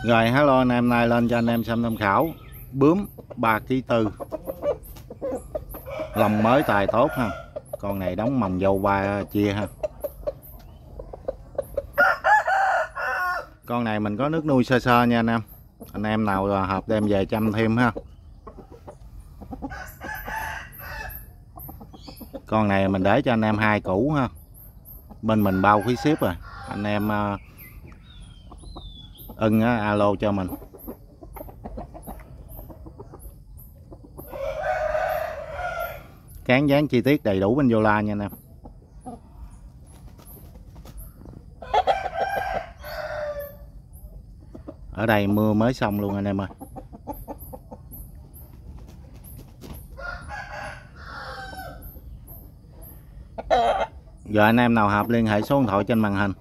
Rồi hello anh em, nay lên cho anh em xem tham khảo bướm 3,4 kg, lông mới tài tốt ha. Con này đóng mồng dâu ba chia ha. Con này mình có nước nuôi sơ sơ nha anh em nào hợp đem về chăm thêm ha. Con này mình để cho anh em 2 củ ha, bên mình bao phí ship rồi. Anh em ưng alo cho mình. Cán dán chi tiết đầy đủ bên vô la nha anh em. Ở đây mưa mới xong luôn anh em ơi. Giờ anh em nào hợp liên hệ số điện thoại trên màn hình.